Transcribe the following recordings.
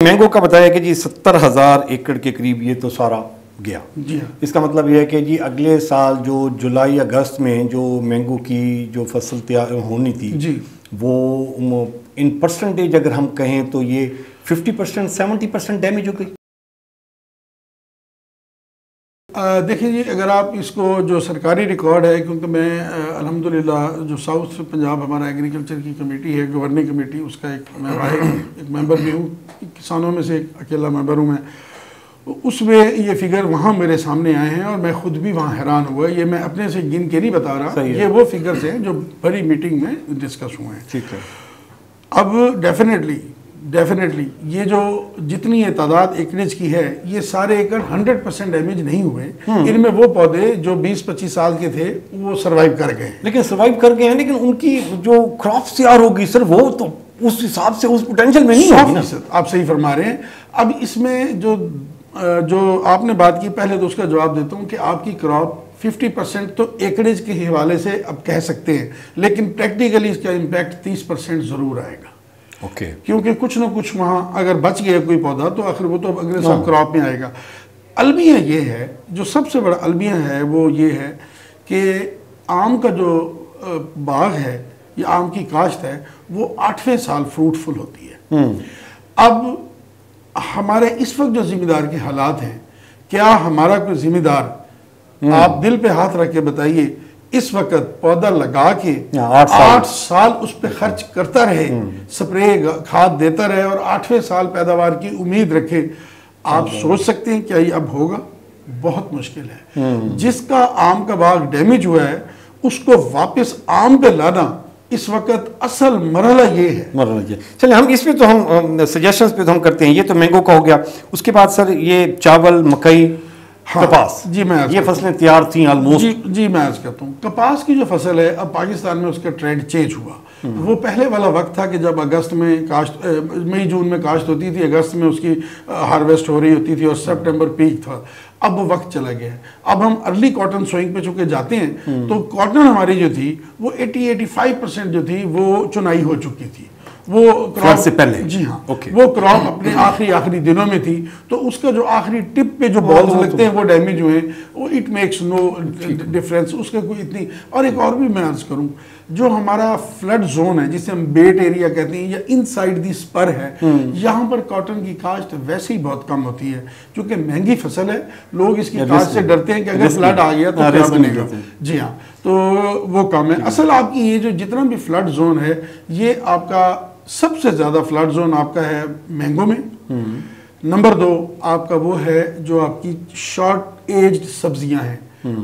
Mango کا بتایا کہ جی 70,000 ایکڑ کے قریب یہ تو سارا گیا. جی ہاں. اس کا مطلب یہ ہے کہ جی اگلے سال جو جولائی اگست میں جو مینگو کی جو فصل تیار ہونی تھی جی وہ ان پرسنٹیج اگر ہم کہیں تو یہ 50% 70% ڈیمیج ہو گئی. دیکھیں جی اگر آپ اس کو جو سرکاری ریکارڈ ہے، کیونکہ میں الحمدللہ جو ساؤتھ پنجاب ہمارا ایگریکلچر کی کمیٹی ہے، گورننگ کمیٹی، اس کا ایک ممبر بھی ہوں، کسانوں میں سے ایک اکیلا ممبر ہوں میں. اس میں یہ فگر وہاں میرے سامنے آئے ہیں اور میں خود بھی وہاں حیران ہوا. یہ میں اپنے سے گن کے نہیں بتا رہا، یہ وہ فگرز ہیں جو بڑی میٹنگ میں ڈسکس ہوئے ہیں. ٹھیک ہے. اب ڈیفینیٹلی یہ جو جتنی یہ تعداد ایکڑیج کی ہے، یہ سارے ایکڑ 100% ڈیمیج نہیں ہوئے. ان میں وہ پودے جو 20-25 سال کے تھے وہ سروائیو کر گئے. لیکن سروائیو کر گئے ہیں، لیکن ان کی جو کراپس تیار ہوگی سر وہ تو اس حساب سے اس پوٹینشیل میں نہیں ہوگی نا. آپ صحیح فرما رہے ہیں. اب اس میں جو آپ نے بات کی، پہلے تو اس کا جواب دیتا ہوں کہ آپ کی کراپ 50% تو ایکڑیج کے حوالے سے اب کہہ سکتے ہیں، لیکن پریکٹیکلی اس کا امپیکٹ 30% ضرور آئے گا. اوکے. کیونکہ کچھ نہ کچھ وہاں اگر بچ گیا کوئی پودا تو آخر وہ تو اگلے سال کراپ میں آئے گا. المیہ یہ ہے، جو سب سے بڑا المیہ ہے وہ یہ ہے کہ آم کا جو باغ ہے یا آم کی کاشت ہے وہ 8ویں سال فروٹفل ہوتی ہے. اب ہمارے اس وقت جو ذمہ دار کے حالات ہیں، کیا ہمارا کوئی ذمہ دار، آپ دل پہ ہاتھ رکھ کے بتائیے، اس وقت پودا لگا کے 8 سال اس پہ خرچ کرتا رہے، سپرے کھاد دیتا رہے اور 8ویں سال پیداوار کی امید رکھے؟ آپ سوچ سکتے ہیں کیا یہ اب ہوگا؟ بہت مشکل ہے. جس کا آم کا باغ ڈیمیج ہوا ہے اس کو واپس آم پہ لانا اس وقت اصل مرحلہ یہ ہے. چلیں ہم اس پہ تو ہم سجیشنز پہ تو ہم کرتے ہیں. یہ تو مینگو کا ہو گیا. اس کے بعد سر یہ چاول، مکئی، کپاس، جی میں یہ فصلیں تیار تھیں آلموسٹ. جی میں عرض کرتا ہوں، کپاس کی جو فصل ہے اب پاکستان میں اس کا ٹرینڈ چینج ہوا. وہ پہلے والا وقت تھا کہ جب اگست میں کاشت، مئی جون میں کاشت ہوتی تھی، اگست میں اس کی ہارویسٹ ہو رہی ہوتی تھی اور سپٹمبر پیک تھا. اب وہ وقت چلا گیا ہے. اب ہم ارلی کاٹن سوئنگ پہ چونکہ جاتے ہیں تو کاٹن ہماری جو تھی وہ 80-85% جو تھی وہ چنائی ہو چکی تھی. وہ کراپ سے پہلے، جی ہاں، وہ کراپ اپنے آخری دنوں میں تھی، تو اس کا جو آخری ٹپ پہ جو بالز لگتے ہیں وہ ڈیمیج ہوئے. وہ اٹ میکس نو ڈفرینس، اس کا کوئی اتنی. اور ایک اور بھی میں عرض کروں، جو ہمارا فلڈ زون ہے جسے ہم بیٹ ایریا کہتے ہیں یا ان سائڈ دی سپر ہے، یہاں پر کاٹن کی کاشت ویسے ہی بہت کم ہوتی ہے کیونکہ مہنگی فصل ہے. لوگ اس کی کاشت سے ڈرتے ہیں کہ اگر فلڈ آ گیا تو کیا بنے گا. جی ہاں، تو وہ کم ہے. اصل آپ کی یہ جو جتنا بھی فلڈ زون ہے، یہ آپ کا سب سے زیادہ فلڈ زون آپ کا ہے مینگو میں. نمبر 2 آپ کا وہ ہے جو آپ کی شارٹ ایجڈ سبزیاں ہیں،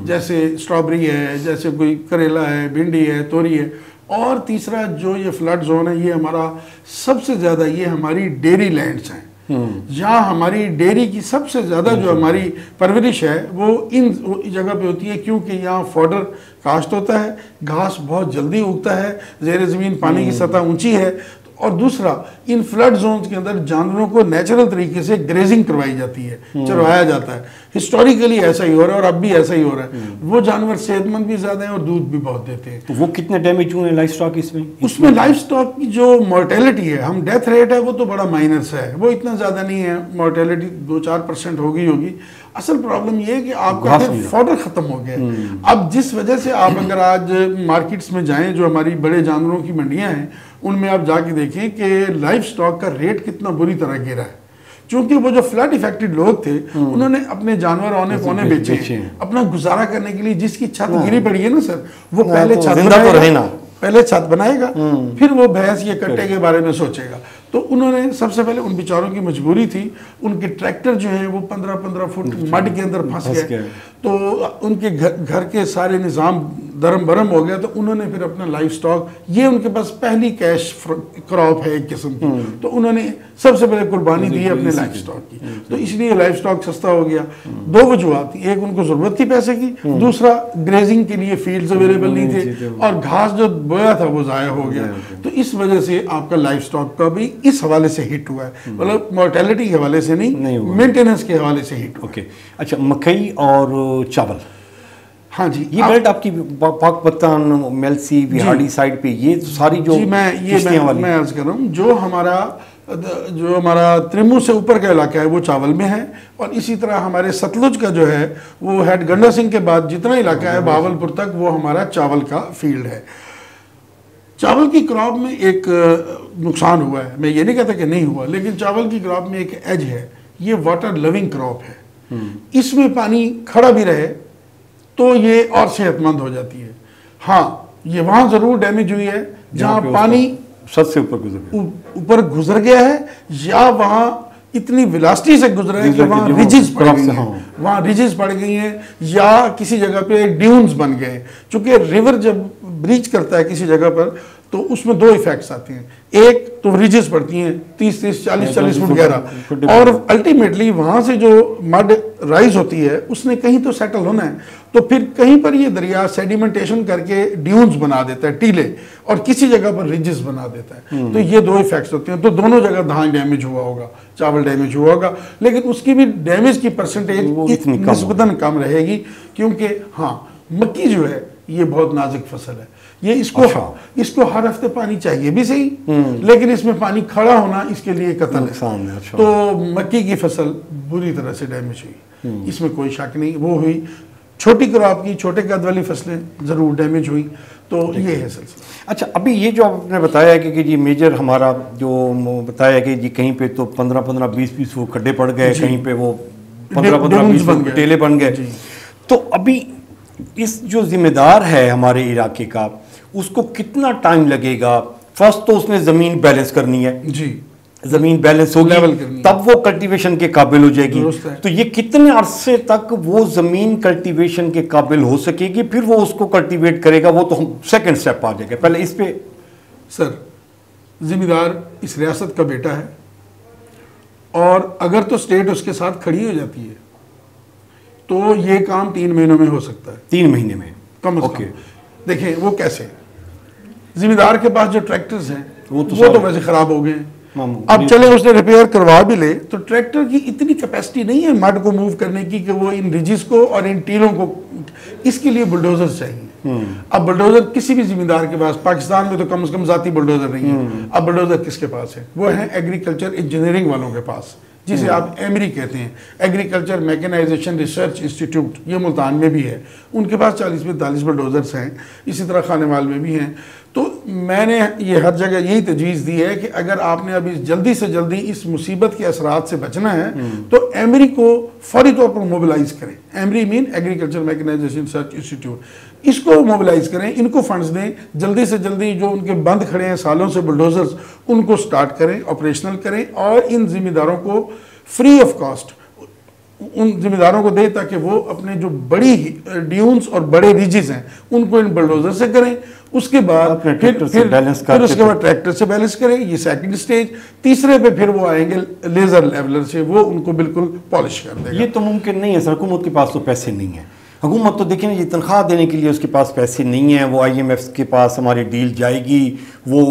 جیسے اسٹرابری ہے، جیسے کوئی کریلا ہے، بھنڈی ہے، توری ہے. اور تیسرا جو یہ فلڈ زون ہے، یہ ہمارا سب سے زیادہ یہ ہماری ڈیری لینڈز ہیں. یہاں ہماری ڈیری کی سب سے زیادہ جو ہماری پرورش ہے وہ ان جگہ پہ ہوتی ہے، کیونکہ یہاں فوڈر کاشت ہوتا ہے، گھاس بہت جلدی اگتا ہے، زیر زمین پانی کی سطح اونچی ہے. اور دوسرا ان فلڈ زونز کے اندر جانوروں کو نیچرل طریقے سے گریزنگ کروائی جاتی ہے، چروایا جاتا ہے. ہسٹوریکلی ایسا ہی ہو رہا ہے اور اب بھی ایسا ہی ہو رہا ہے. وہ جانور صحت مند بھی زیادہ ہیں اور دودھ بھی بہت دیتے ہیں. تو وہ کتنے ڈیمیج ہوئے ہیں لائف سٹاک اس میں لائف سٹاک کی جو مورٹیلٹی ہے، ہم ڈیتھ ریٹ ہے وہ تو بڑا مائنس ہے، وہ اتنا زیادہ نہیں ہے. مورٹیلٹی 2-4% ہوگی. اصل پرابلم یہ ہے کہ آپ کا فوڈر ختم ہو گیا. اب جس وجہ سے آپ اگر آج مارکیٹس میں جائیں، جو ہماری بڑے جانوروں کی منڈیاں ہیں، ان میں آپ جا کے دیکھیں کہ لائف سٹاک کا ریٹ کتنا بری طرح گرا ہے. چونکہ وہ جو فلڈ افیکٹڈ لوگ تھے انہوں نے اپنے جانور اونے پونے بیچے ہیں اپنا گزارا کرنے کے لیے. جس کی چھت گری پڑی ہے نا سر، وہ پہلے چھت بنائے گا، پھر وہ بھینس یہ کٹے کے بارے میں سوچے گا. تو انہوں نے سب سے پہلے ان بیچاروں کی مجبوری تھی، ان کے ٹریکٹر جو ہیں وہ 15 فٹ مڈ کے اندر پھنس گئے، تو ان کے گھر کے سارے نظام درم برم ہو گیا. تو انہوں نے پھر اپنا لائف سٹاک، یہ ان کے پاس پہلی کیش کراپ ہے ایک قسم کی، تو انہوں نے سب سے پہلے قربانی دی ہے اپنے لائف سٹاک کی. تو اس لیے لائف سٹاک سستا ہو گیا. 2 وجوہات، ایک ان کو ضرورت تھی پیسے کی، دوسرا گریزنگ کے لیے فیلڈز اویلیبل نہیں تھے، اور گھاس جو بویا تھا وہ ضائع ہو گیا. تو اس وجہ سے آپ کا لائف سٹاک کا بھی اس حوالے سے ہٹ ہوا ہے. مطلب مورٹیلٹی کے حوالے سے نہیں، مینٹیننس کے حوالے سے ہٹ ہوا. اوکے. اچھا، مکئی اور چاول، ہاں جی، یہ بیلٹ آپ کی پاک پتن، میلسی، بہاڑی سائڈ پہ، یہ ساری جو میں عرض کر رہا ہوں، جو ہمارا جو ہمارا ترمو سے اوپر کا علاقہ ہے وہ چاول میں ہے، اور اسی طرح ہمارے ستلج کا جو ہے وہ ہیڈ گنڈا سنگھ کے بعد جتنا علاقہ ہے بہاولپور تک وہ ہمارا چاول کا فیلڈ ہے۔ چاول کی کراپ میں ایک نقصان ہوا ہے، میں یہ نہیں کہتا کہ نہیں ہوا، لیکن چاول کی کراپ میں ایک ایج ہے، یہ واٹر لوننگ کراپ ہے، اس میں پانی کھڑا بھی رہے تو یہ اور صحت مند ہو جاتی ہے۔ ہاں یہ وہاں ضرور ڈیمیج ہوئی ہے جہاں پانی سب سے اوپر گزر گیا ہے، یا وہاں اتنی ویلاسٹی سے گزرا ہے کہ وہاں ریجز پڑ گئی ہیں، وہاں ریجز پڑ گئی ہیں، یا کسی جگہ پہ ڈیونز بن گئے۔ چونکہ ریور جب بریچ کرتا ہے کسی جگہ پر تو اس میں دو ایفیکٹس آتے ہیں، ایک تو ریجز پڑتی ہیں 30 40 فٹ گہرا، اور الٹیمیٹلی وہاں سے جو مڈ رائز ہوتی ہے اس نے کہیں تو سیٹل ہونا ہے، تو پھر کہیں پر یہ دریا سیڈیمنٹیشن کر کے ڈیونز بنا دیتا ہے، ٹیلے، اور کسی جگہ پر ریجز بنا دیتا ہے۔ تو یہ دو ایفیکٹس ہوتے ہیں، تو دونوں جگہ دھان ڈیمیج ہوا ہوگا، چاول ڈیمیج ہوا ہوگا، لیکن اس کی بھی ڈیمیج کی پرسنٹیج نسبتاً کم رہے گی، کیونکہ ہاں مکی جو ہے یہ بہت نازک فصل ہے، یہ اس کو ہر ہفتے پانی چاہیے بھی صحیح، لیکن اس میں پانی کھڑا ہونا اس کے لیے قتل ہے۔ تو مکی کی فصل بری طرح سے ڈیمیج ہوئی، اس میں کوئی شک نہیں، وہ ہوئی۔ چھوٹی کراپ کی چھوٹے قد والی فصلیں ضرور ڈیمیج ہوئی، تو یہ ہے سلسلہ۔ اچھا ابھی یہ جو آپ نے بتایا کہ جی میجر ہمارا جو بتایا کہ جی کہیں پہ تو 15-20 وہ کھڈے پڑ گئے، کہیں پہ وہ 15-20 ٹیلے بن گئے، تو ابھی اس جو ذمہ دار ہے ہمارے علاقے کا اس کو کتنا ٹائم لگے گا؟ فرسٹ تو اس نے زمین بیلنس کرنی ہے، جی زمین بیلنس ہوگی تب وہ کلٹیویشن کے قابل ہو جائے گی، تو یہ کتنے عرصے تک وہ زمین کلٹیویشن کے قابل ہو سکے گی؟ پھر وہ اس کو کلٹیویٹ کرے گا، وہ تو سیکنڈ سٹیپ آ جائے گا، پہلے اس پہ۔ سر ذمہ دار اس ریاست کا بیٹا ہے، اور اگر تو اسٹیٹ اس کے ساتھ کھڑی ہو جاتی ہے تو یہ کام 3 مہینوں میں ہو سکتا ہے، 3 مہینے میں کم از کم۔ دیکھیں وہ کیسے، ذمہ دار کے پاس جو ٹریکٹرز ہیں وہ تو ویسے خراب ہو گئے ہیں، اب چلے اس نے ریپیئر کروا بھی لے تو ٹریکٹر کی اتنی کیپیسٹی نہیں ہے مڈ کو موو کرنے کی کہ وہ ان ریجز کو اور ان ٹیلوں کو، اس کے لیے بلڈوزر چاہیے۔ اب بلڈوزر کسی بھی ذمہ دار کے پاس، پاکستان میں تو کم از کم ذاتی بلڈوزر نہیں ہے، اب بلڈوزر کس کے پاس ہے؟ وہ ہیں ایگریکلچر انجینئرنگ والوں کے پاس، جسے آپ ایمری کہتے ہیں، ایگریکلچر میکنائزیشن ریسرچ انسٹیٹیوٹ، یہ ملتان میں بھی ہے، ان کے پاس 40-45 بلڈوزرز ہیں، اسی طرح خانیوال میں بھی ہیں۔ تو میں نے یہ ہر جگہ یہی تجویز دی ہے کہ اگر آپ نے ابھی جلدی سے جلدی اس مصیبت کے اثرات سے بچنا ہے تو ایمری کو فوری طور پر موبلائز کریں، ایمری مین ایگریکلچر میکنائزیشن ریسرچ انسٹیٹیوٹ، اس کو موبلائز کریں، ان کو فنڈز دیں، جلدی سے جلدی جو ان کے بند کھڑے ہیں سالوں سے بلڈوزرز ان کو سٹارٹ کریں، آپریشنل کریں، اور ان ذمہ داروں کو فری آف کاسٹ ان ذمہ داروں کو دے تاکہ وہ اپنے جو بڑی ڈیونز اور بڑے ریجز ہیں ان کو ان بلڈوزر سے کریں، اس کے بعد پھر اس کے بعد ٹریکٹر سے بیلنس کریں، یہ سیکنڈ سٹیج۔ تیسرے پہ پھر وہ آئیں گے لیزر لیولر سے، وہ ان کو بالکل پالش کر دے گا۔ یہ تو ممکن نہیں ہے سر، حکومت کے پاس تو پیسے نہیں ہیں، حکومت تو دیکھیں یہ تنخواہ دینے کے لیے اس کے پاس پیسے نہیں ہیں، وہ IMF کے پاس ہماری ڈیل جائے گی، وہ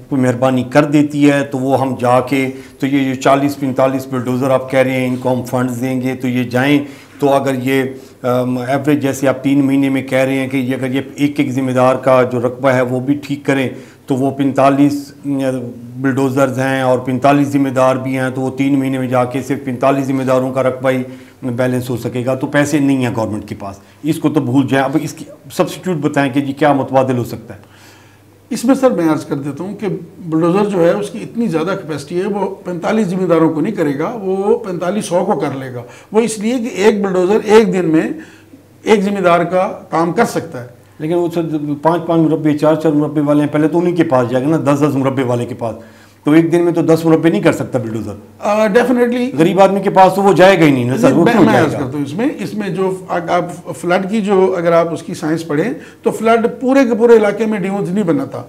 کوئی مہربانی کر دیتی ہے تو وہ ہم جا کے تو یہ 40-45 بلڈوزر آپ کہہ رہے ہیں ان کو ہم فنڈز دیں گے تو یہ جائیں، تو اگر یہ ایوریج جیسے آپ 3 مہینے میں کہہ رہے ہیں کہ اگر یہ ایک ذمہ دار کا جو رقبہ ہے وہ بھی ٹھیک کریں تو وہ 45 بلڈوزرز ہیں اور 45 ذمہ دار بھی ہیں، تو وہ 3 مہینے میں جا کے صرف 45 ذمہ داروں کا رقبہ ہی بیلنس ہو سکے گا، تو پیسے نہیں ہیں گورنمنٹ کے پاس، اس کو تو بھول جائیں۔ اب اس کی سبسٹیٹیوٹ بتائیں کہ جی کیا متبادل ہو سکتا ہے اس میں؟ سر میں عرض کر دیتا ہوں کہ بلڈوزر جو ہے اس کی اتنی زیادہ کیپیسٹی ہے، وہ 45 ذمہ داروں کو نہیں کرے گا، وہ 4500 کو کر لے گا، وہ اس لیے کہ ایک بلڈوزر ایک دن میں ایک ذمہ دار کا کام کر سکتا ہے، لیکن وہ 5-5 مربے 4-4 مربے والے ہیں، پہلے تو انہیں کے پاس جائے گا نا، 10-10 مربے والے کے پاس، تو ایک دن میں تو 10 مربے نہیں کر سکتا بلڈوزر، ڈیفینیٹلی غریب آدمی کے پاس تو وہ جائے گا ہی نہیں نا سر۔ میں عرض کرتا ہوں اس میں جو آپ فلڈ کی جو اگر آپ اس کی سائنس پڑھیں تو فلڈ پورے کے پورے علاقے میں ڈیونز نہیں بناتا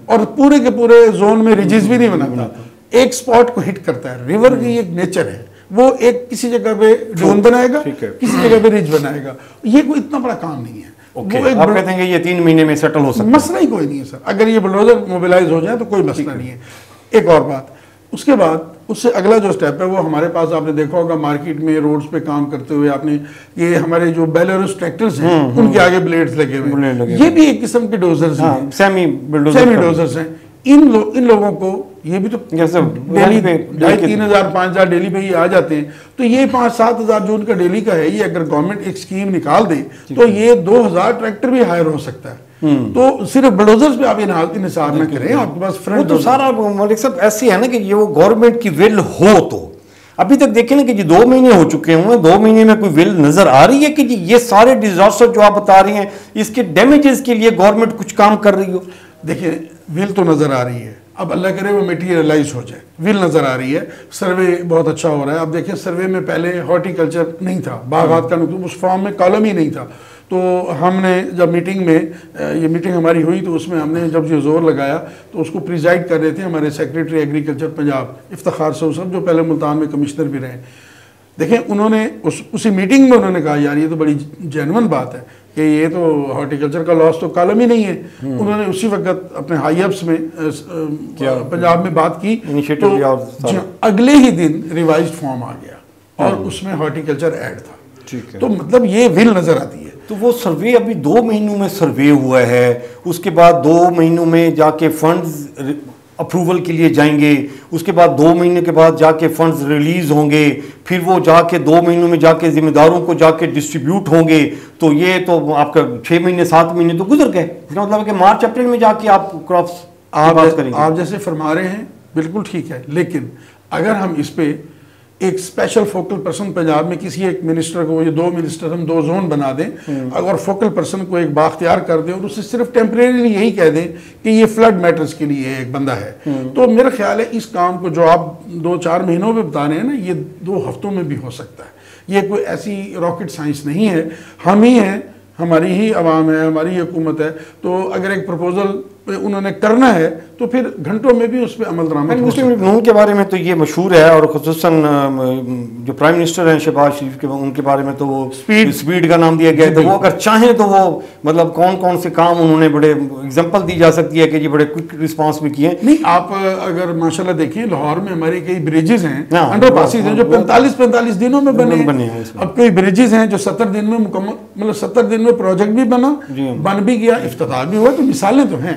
اور پورے کے پورے زون میں ریجز بھی نہیں بناتا، ایک سپاٹ کو ہٹ کرتا ہے، ریور کی ایک نیچر ہے، وہ ایک کسی جگہ پہ ڈیون بنائے گا، کسی جگہ پہ ریج بنائے گا، یہ کوئی اتنا بڑا کام نہیں ہے۔ آپ کہتے ہیں کہ یہ 3 مہینے میں سیٹل ہو سکتا ہے؟ مسئلہ ہی کوئی نہیں ہے سر، اگر یہ بلڈوزر موبلائز ہو جائے تو کوئی مسئلہ نہیں ہے۔ ایک اور بات، اس کے بعد اس سے اگلا جو سٹیپ ہے وہ ہمارے پاس آپ نے دیکھا ہوگا مارکیٹ میں روڈز پہ کام کرتے ہوئے آپ نے یہ ہمارے جو بیلروس ٹریکٹرز ہیں ان کے آگے بلیڈز لگے ہوئے ہیں، یہ بھی ایک قسم کے ڈوزرز ہیں، سیمی ڈوزرز ہیں۔ ان لوگوں کو یہ بھی تو جیسے ڈیلی 2,500-3,000 5,000 ڈیلی پہ ہی آ جاتے ہیں. تو یہ 5,000-7,000 جو ان کا ڈیلی کا ہے, یہ اگر گورنمنٹ ایک اسکیم نکال دے تو یہ 2,000 ٹریکٹر بھی ہائر ہو سکتا ہے. تو صرف بلڈوزرز پہ آپ انحصار نہ کریں, آپ کے پاس فرنٹ. وہ تو سارا ملک صاحب ایسی ہے نا کہ یہ وہ گورنمنٹ کی ول ہو تو ابھی تک دیکھیں نا کہ جی 2 مہینے ہو چکے ہیں, 2 مہینے میں کوئی ول نظر آ رہی ہے کہ جی یہ سارے ڈیزاسٹر جو آپ بتا رہی ہیں اس کے ڈیمیجز کے لیے گورنمنٹ کچھ کام کر رہی ہو؟ دیکھیں ول تو نظر آ رہی ہے, اب اللہ کرے وہ میٹیریلائز ہو جائے. ول نظر آ رہی ہے, سروے بہت اچھا ہو رہا ہے. اب دیکھیں سروے میں پہلے ہارٹی کلچر نہیں تھا, باغات کا اس فارم میں کالم ہی نہیں تھا. تو ہم نے جب میٹنگ میں یہ میٹنگ ہماری ہوئی تو اس میں ہم نے جب یہ زور لگایا تو اس کو پریزائڈ کر رہے تھے ہمارے سیکریٹری ایگریکلچر پنجاب افتخار صاحب, جو پہلے ملتان میں کمشنر بھی رہے. دیکھیں انہوں نے اسی میٹنگ میں انہوں نے کہا یار یہ تو بڑی جینون بات ہے کہ یہ تو ہارٹیکلچر کا لاس تو کالم ہی نہیں ہے. انہوں نے اسی وقت اپنے ہائی اپس میں پنجاب میں بات کی تو اگلے ہی دن ریوائزڈ فارم آ گیا اور اس میں ہارٹیکلچر ایڈ تھا. تو مطلب یہ ول نظر آتی ہے. تو وہ سروے ابھی 2 مہینوں میں سروے ہوا ہے, اس کے بعد 2 مہینوں میں جا کے فنڈز اپروول کے لیے جائیں گے, اس کے بعد 2 مہینے کے بعد جا کے فنڈز ریلیز ہوں گے, پھر وہ جا کے 2 مہینوں میں جا کے ذمہ داروں کو جا کے ڈسٹریبیوٹ ہوں گے. تو یہ تو آپ کا 6 مہینے 7 مہینے تو گزر گئے. اس کا مطلب ہے کہ مارچ اپریل میں جا کے آپ کراپس بات کریں گے. آپ جیسے فرما رہے ہیں بالکل ٹھیک ہے, لیکن اگر ہم اس پہ ایک اسپیشل فوکل پرسن پنجاب میں کسی ایک منسٹر کو, یہ 2 منسٹر ہم 2 زون بنا دیں, اگر فوکل پرسن کو ایک باختیار کر دیں اور اسے صرف ٹیمپریریلی یہی کہہ دیں کہ یہ فلڈ میٹرز کے لیے ایک بندہ ہے, تو میرا خیال ہے اس کام کو جو آپ 2-4 مہینوں میں بتا رہے ہیں نا, یہ 2 ہفتوں میں بھی ہو سکتا ہے. یہ کوئی ایسی راکٹ سائنس نہیں ہے. ہم ہی ہیں, ہماری ہی عوام ہے, ہماری ہی حکومت ہے. تو اگر ایک پروپوزل انہوں نے کرنا ہے تو پھر گھنٹوں میں بھی اس پہ عمل درآمد ہو سکتا ہے. مسلم کے بارے میں تو یہ مشہور ہے, اور خصوصاً جو پرائم منسٹر ہیں شہباز شریف کے, ان کے بارے میں تو وہ سپیڈ کا نام دیا گیا ہے. تو وہ اگر چاہیں تو وہ مطلب کون سے کام انہوں نے بڑے ایگزامپل دی جا سکتی ہے کہ جی بڑے کوئک رسپانس بھی کیے. نہیں, آپ اگر ماشاءاللہ دیکھیں لاہور میں ہمارے کئی بریجز ہیں, انڈر پاسز ہیں جو 45 دنوں میں بنے ہیں. اب کئی بریجز ہیں جو 70 دن میں مکمل, مطلب 70 دن میں پروجیکٹ بھی بنا, بن بھی گیا, افتتاح بھی ہوا. تو مثالیں تو ہیں.